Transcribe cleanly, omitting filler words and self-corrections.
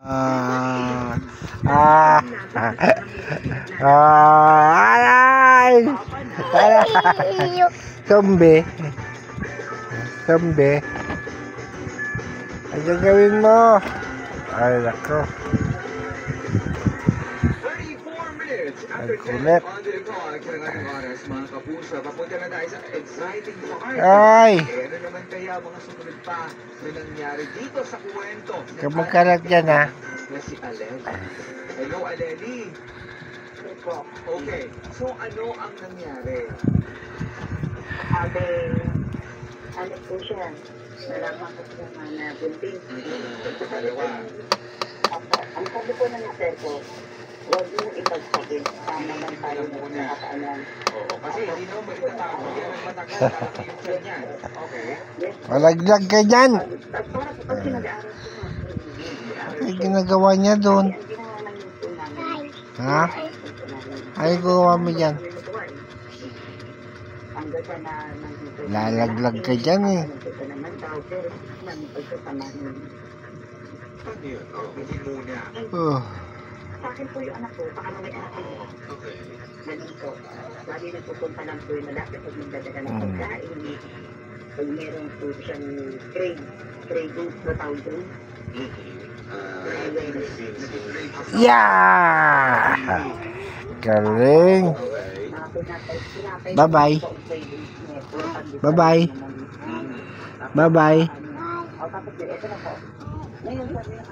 Aray! Zombie. Zombie. Ang gagawin mo? Ay, nako. Ang kulit. Ay! Ano naman kaya mga sumunod pa na nangyari dito sa kwento? Kamagkalat yan, ha? Na si Aleli. Hello, Aleli. Okay, so ano ang nangyari? Ano po siya? Nalaman ko siya na bunting. Ang sabi po ng mister ko, huwag mo ipagsabi. Tama man tayo muna nakakaalam. Oo, kasi hindi naman magtatapos yan ang matagal para kayo siya niyan. Okay. Malaglag ka dyan. At para po kasi nag-aaral siya. Ay, ginagawa niya doon. Ang ginawa ng gusto namin. Ha? Ay, gawa mo dyan. Hanggang sa na nandito. Lalaglag ka dyan, eh. Nandito naman daw, pero namin pagkasamahan. Ano yun? Oh, hindi muna. Sa akin po yung anak ko, baka may anak ko. Okay. Ganun po. Bali nagpupunta lang po yung malapit pag magdadala ng pagkain. Pag meron po siyang trading na tawag doon. Yeah! Galing. Bye-bye. Bye-bye. Bye-bye. Tapos ito na po. Ngayon sabi na